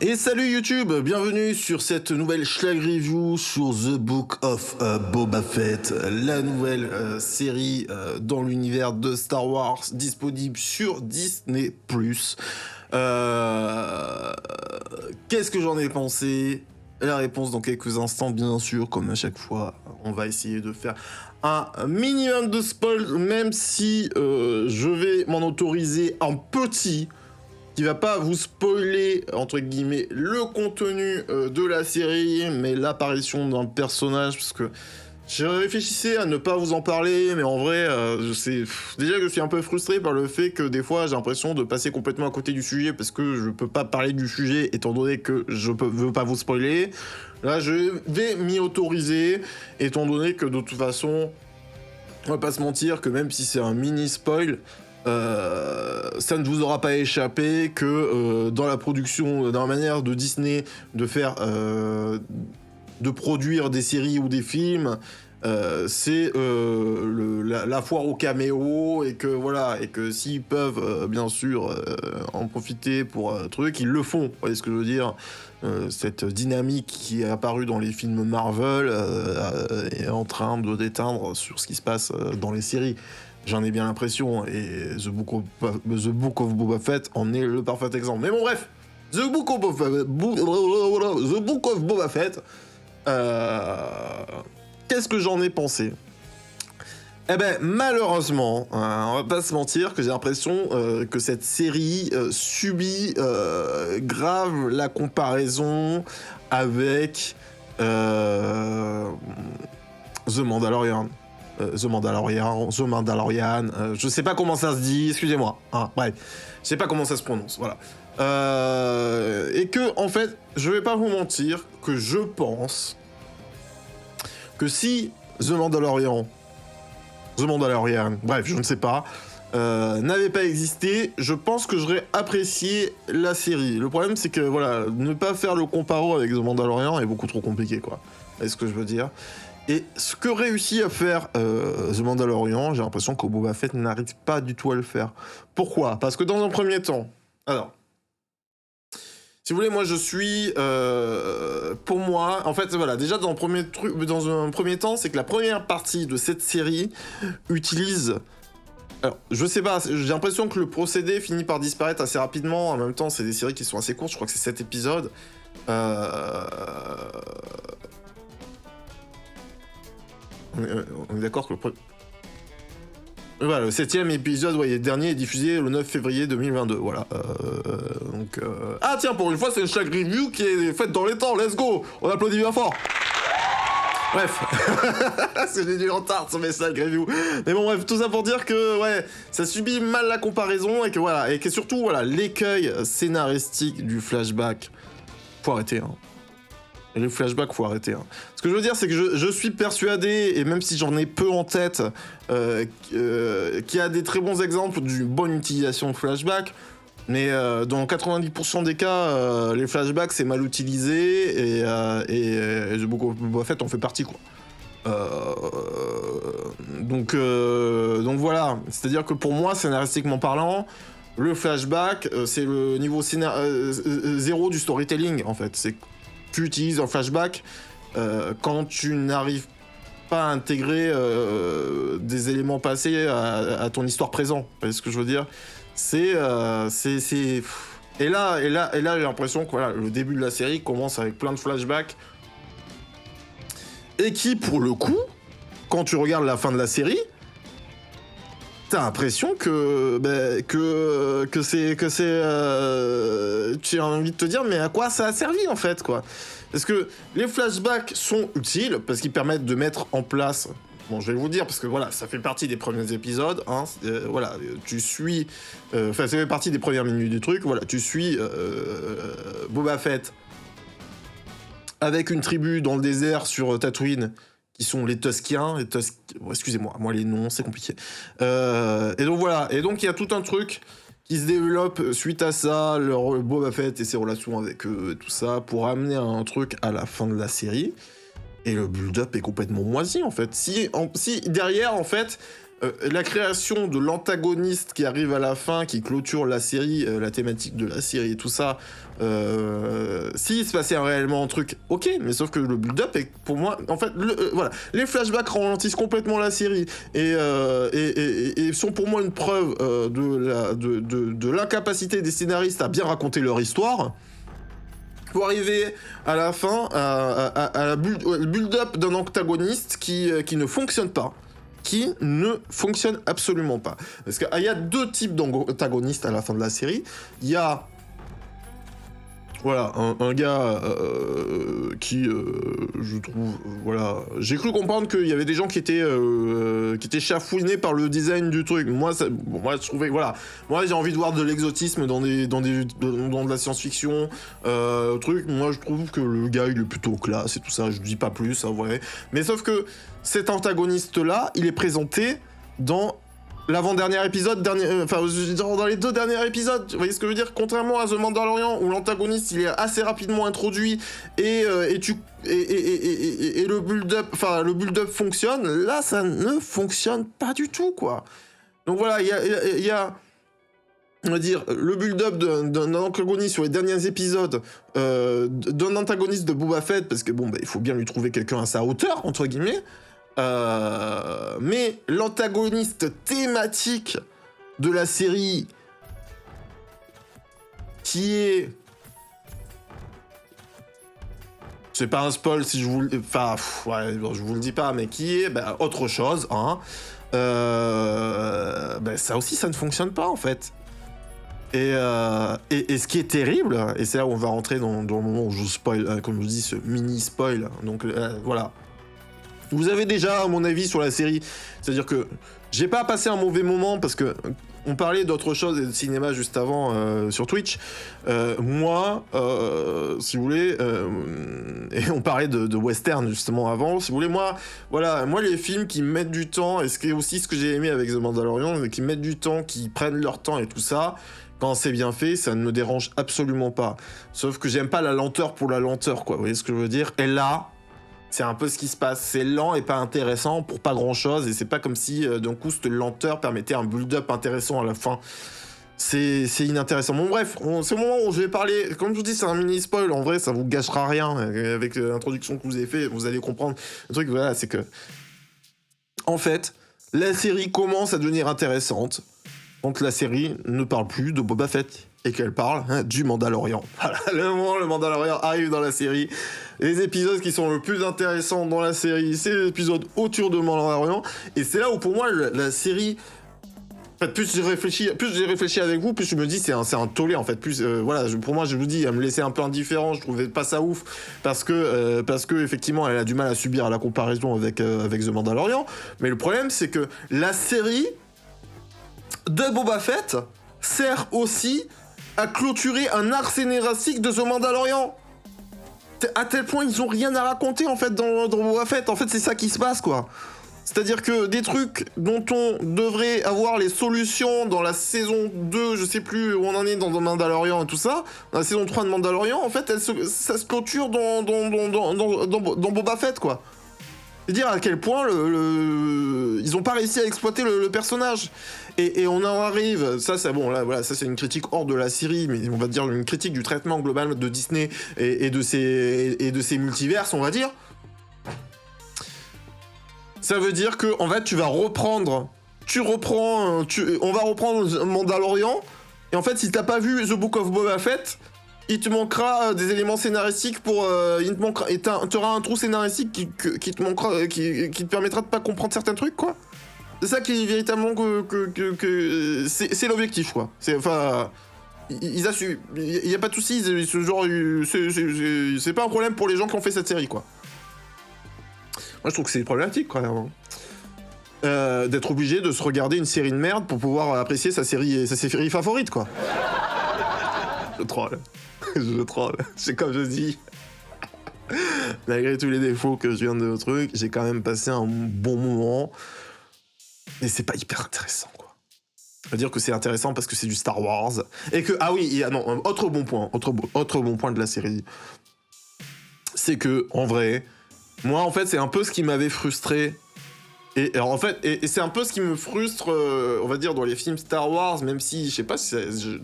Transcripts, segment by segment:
Et salut YouTube, bienvenue sur cette nouvelle Schlag Review sur The Book of Boba Fett, la nouvelle série dans l'univers de Star Wars disponible sur Disney+. Qu'est-ce que j'en ai pensé? La réponse dans quelques instants, bien sûr, comme à chaque fois. On va essayer de faire un minimum de spoil, même si je vais m'en autoriser un petit qui va pas vous spoiler, entre guillemets, le contenu de la série, mais l'apparition d'un personnage, parce que je réfléchissais à ne pas vous en parler, mais en vrai, déjà que je suis un peu frustré par le fait que des fois j'ai l'impression de passer complètement à côté du sujet, parce que je peux pas parler du sujet, étant donné que je veux pas vous spoiler. Là, je vais m'y autoriser, étant donné que de toute façon, on va pas se mentir, que même si c'est un mini spoil, ça ne vous aura pas échappé que dans la production, dans la manière de Disney de faire, de produire des séries ou des films, c'est la foire au caméo, et que voilà, et que s'ils peuvent bien sûr en profiter pour truc, ils le font. Vous voyez ce que je veux dire? Cette dynamique qui est apparue dans les films Marvel est en train de déteindre sur ce qui se passe dans les séries. J'en ai bien l'impression, et The Book of Boba Fett en est le parfait exemple. Mais bon, bref, The Book of Boba Fett, qu'est-ce que j'en ai pensé? Eh ben, malheureusement, on va pas se mentir, que j'ai l'impression que cette série subit grave la comparaison avec The Mandalorian. The Mandalorian, je sais pas comment ça se dit, excusez-moi, hein, bref, je sais pas comment ça se prononce, voilà. Et que, en fait, je vais pas vous mentir, que je pense que si The Mandalorian, bref, je ne sais pas, n'avait pas existé, je pense que j'aurais apprécié la série. Le problème, c'est que, voilà, ne pas faire le comparo avec The Mandalorian est beaucoup trop compliqué, quoi. Est ce que je veux dire? Et ce que réussit à faire The Mandalorian, j'ai l'impression que Boba Fett n'arrive pas du tout à le faire. Pourquoi? Parce que dans un premier temps, alors, si vous voulez, moi je suis, pour moi, en fait, voilà, déjà dans un premier temps, c'est que la première partie de cette série utilise, alors, je sais pas, j'ai l'impression que le procédé finit par disparaître assez rapidement. En même temps, c'est des séries qui sont assez courtes, je crois que c'est 7 épisodes. On est d'accord que voilà, le 7ème épisode, ouais, le dernier est diffusé le 9 février 2022, voilà. Ah tiens, pour une fois, c'est une Schlag Review qui est faite dans les temps, let's go! On applaudit bien fort! Bref, c'est j'ai du retard sur mes Schlag Review. Mais bon, bref, tout ça pour dire que, ouais, ça subit mal la comparaison, et que voilà, et que surtout, voilà, l'écueil scénaristique du flashback, faut arrêter, hein. Et les flashbacks, faut arrêter. Hein. Ce que je veux dire, c'est que je suis persuadé, et même si j'en ai peu en tête, qu'il y a des très bons exemples d'une bonne utilisation de flashbacks, mais dans 90% des cas, les flashbacks, c'est mal utilisé, et The Book of Boba Fett en fait partie, quoi. Donc voilà, c'est-à-dire que pour moi, scénaristiquement parlant, le flashback, c'est le niveau zéro du storytelling, en fait. C'est tu utilises un flashback quand tu n'arrives pas à intégrer des éléments passés à ton histoire présente. Vous voyez ce que je veux dire? Et là, j'ai l'impression que voilà, le début de la série commence avec plein de flashbacks et qui, pour le coup, quand tu regardes la fin de la série, t'as l'impression que tu as envie de te dire, mais à quoi ça a servi, en fait, quoi? Parce que les flashbacks sont utiles, parce qu'ils permettent de mettre en place... Bon, je vais vous dire, parce que voilà, ça fait partie des premiers épisodes, hein, voilà, tu suis... Enfin, ça fait partie des premières minutes du truc, voilà, tu suis Boba Fett avec une tribu dans le désert sur Tatooine, qui sont les Tuskiens, excusez-moi, moi les noms, c'est compliqué. Et donc voilà, et donc il y a tout un truc qui se développe suite à ça, leur Boba Fett et ses relations avec eux, tout ça, pour amener à un truc à la fin de la série. Et le build-up est complètement moisi, en fait. Si derrière, en fait, la création de l'antagoniste qui arrive à la fin, qui clôture la série, la thématique de la série et tout ça, s'il se passait réellement un truc, ok, mais sauf que le build-up est pour moi, en fait, voilà, les flashbacks ralentissent complètement la série et sont pour moi une preuve de l'incapacité des scénaristes à bien raconter leur histoire. Pour arriver à la fin, à le build-up d'un antagoniste qui ne fonctionne pas. Qui ne fonctionne absolument pas. Parce qu'il y a deux types d'antagonistes à la fin de la série. Il y a voilà, un gars qui, je trouve, voilà... J'ai cru comprendre qu'il y avait des gens qui étaient chafouinés par le design du truc. Moi, moi je trouvais, voilà... Moi, j'ai envie de voir de l'exotisme dans de la science-fiction, truc. Moi, je trouve que le gars, il est plutôt classe et tout ça. Je dis pas plus, hein, ouais. Mais sauf que cet antagoniste-là, il est présenté dans... l'avant-dernier épisode, dans les 2 derniers épisodes, vous voyez ce que je veux dire? Contrairement à The Mandalorian, où l'antagoniste il est assez rapidement introduit et le build-up fonctionne, là ça ne fonctionne pas du tout, quoi. Donc voilà, il y a on va dire, le build-up d'un antagoniste sur les derniers épisodes, d'un antagoniste de Boba Fett, parce que bon, bah, il faut bien lui trouver quelqu'un à sa hauteur, entre guillemets. Mais l'antagoniste thématique de la série, qui est... C'est pas un spoil si je vous le... Enfin, ouais, je vous le dis pas, mais qui est autre chose, hein. Ça aussi, ça ne fonctionne pas, en fait. Et ce qui est terrible, et c'est là où on va rentrer dans le moment où je spoil, comme je vous dis, ce mini-spoil, donc voilà. Vous avez déjà mon avis sur la série, c'est-à-dire que j'ai pas passé un mauvais moment parce que on parlait d'autre chose et de cinéma juste avant sur Twitch. Moi, si vous voulez, et on parlait de western justement avant. Si vous voulez, moi les films qui mettent du temps, et ce qui est aussi ce que j'ai aimé avec The Mandalorian, qui mettent du temps, qui prennent leur temps et tout ça. Quand c'est bien fait, ça ne me dérange absolument pas. Sauf que j'aime pas la lenteur pour la lenteur, quoi. Vous voyez ce que je veux dire? Et là, c'est un peu ce qui se passe. C'est lent et pas intéressant pour pas grand-chose. Et c'est pas comme si, d'un coup, cette lenteur permettait un build-up intéressant à la fin. C'est inintéressant. Bon, bref, c'est le moment où je vais parler. Comme je vous dis, c'est un mini-spoil. En vrai, ça vous gâchera rien. Avec l'introduction que je vous ai fait, vous allez comprendre. Le truc, voilà, c'est que... En fait, la série commence à devenir intéressante quand la série ne parle plus de Boba Fett et qu'elle parle du Mandalorian. Voilà, le moment où le Mandalorian arrive dans la série, les épisodes qui sont le plus intéressants dans la série, c'est les épisodes autour de Mandalorian, et c'est là où pour moi la série... En fait, plus j'ai réfléchi avec vous, plus je me dis c'est un tollé en fait. Plus voilà, pour moi je vous dis, elle me laissait un peu indifférent, je trouvais pas ça ouf parce que effectivement elle a du mal à subir la comparaison avec The Mandalorian. Mais le problème c'est que la série de Boba Fett sert aussi à clôturer un arc scénaristique de The Mandalorian. À tel point ils ont rien à raconter en fait dans Boba Fett. En fait c'est ça qui se passe, quoi. C'est-à-dire que des trucs dont on devrait avoir les solutions dans la saison 2, je sais plus où on en est dans Mandalorian et tout ça, dans la saison 3 de Mandalorian, en fait, ça se clôture dans Boba Fett, quoi. C'est dire à quel point ils ont pas réussi à exploiter le personnage. Et on en arrive, ça c'est bon, là, voilà, ça c'est une critique hors de la série, mais on va dire une critique du traitement global de Disney et de ses multiverses, on va dire. Ça veut dire que en fait on va reprendre Mandalorian, et en fait si t'as pas vu The Book of Boba Fett, il te manquera des éléments scénaristiques pour t'auras un trou scénaristique qui te manquera, qui te permettra de pas comprendre certains trucs, quoi. C'est ça qui est véritablement que c'est l'objectif, quoi. C'est enfin ils assument, il y a pas de soucis, c'est pas un problème pour les gens qui ont fait cette série, quoi. Moi, je trouve que c'est problématique, quand même. D'être obligé de se regarder une série de merde pour pouvoir apprécier sa série favorite, quoi. Je troll. Je troll. C'est comme je dis. Malgré tous les défauts que je viens de truc, j'ai quand même passé un bon moment. Mais c'est pas hyper intéressant, quoi. C'est-à-dire que c'est intéressant parce que c'est du Star Wars. Et que, ah oui, autre bon point de la série. C'est que, en vrai... Moi, en fait, c'est un peu ce qui m'avait frustré. Et en fait, c'est un peu ce qui me frustre, on va dire, dans les films Star Wars, même si, je sais pas si ça a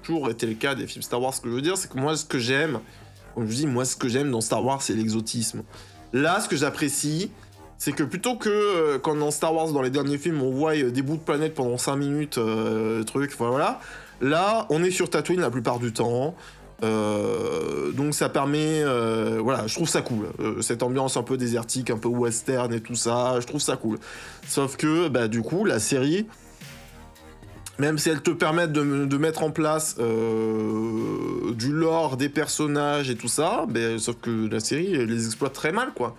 toujours été le cas des films Star Wars. Ce que je veux dire, c'est que moi, ce que j'aime, Comme je dis, moi, ce que j'aime dans Star Wars, c'est l'exotisme. Là, ce que j'apprécie, c'est que plutôt que quand dans Star Wars, dans les derniers films, on voit des bouts de planète pendant 5 minutes, truc, voilà. Là, on est sur Tatooine la plupart du temps. Donc ça permet, voilà, je trouve ça cool. Cette ambiance un peu désertique, un peu western et tout ça, je trouve ça cool. Sauf que, bah, du coup, la série, même si elle te permet de mettre en place du lore, des personnages et tout ça, bah, sauf que la série, elle les exploite très mal, quoi.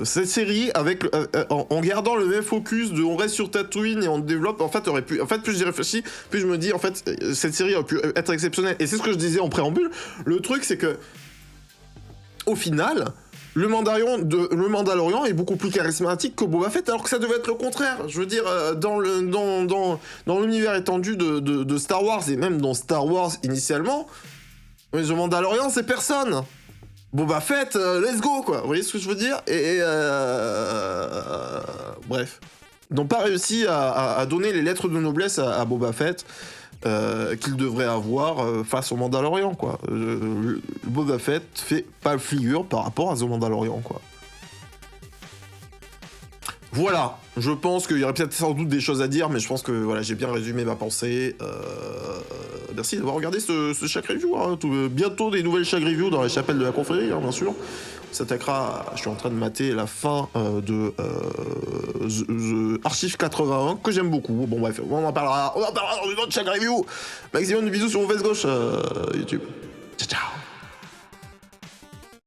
Cette série, en gardant le même focus de on reste sur Tatooine et on développe, en fait, plus j'y réfléchis, plus je me dis, en fait, cette série aurait pu être exceptionnelle. Et c'est ce que je disais en préambule. Le truc, c'est que, au final, le Mandalorian est beaucoup plus charismatique que Boba Fett, alors que ça devait être le contraire. Je veux dire, dans l'univers étendu de Star Wars, et même dans Star Wars initialement, le Mandalorian, c'est personne. Boba Fett, let's go, quoi. Vous voyez ce que je veux dire? Bref. Ils n'ont pas réussi à donner les lettres de noblesse à Boba Fett qu'il devrait avoir face au Mandalorian, quoi. Boba Fett fait pas figure par rapport à The Mandalorian, quoi. Voilà, je pense qu'il y aurait peut-être sans doute des choses à dire, mais je pense que voilà, j'ai bien résumé ma pensée. Merci d'avoir regardé ce Shack Review. Hein. Bientôt des nouvelles Shack Review dans la chapelle de la confrérie, hein, bien sûr. On s'attaquera, je suis en train de mater la fin de The Archive 81, que j'aime beaucoup. Bon bref, on en parlera dans une autre Shack Review. Maximum de bisous sur mon face gauche YouTube. Ciao ciao.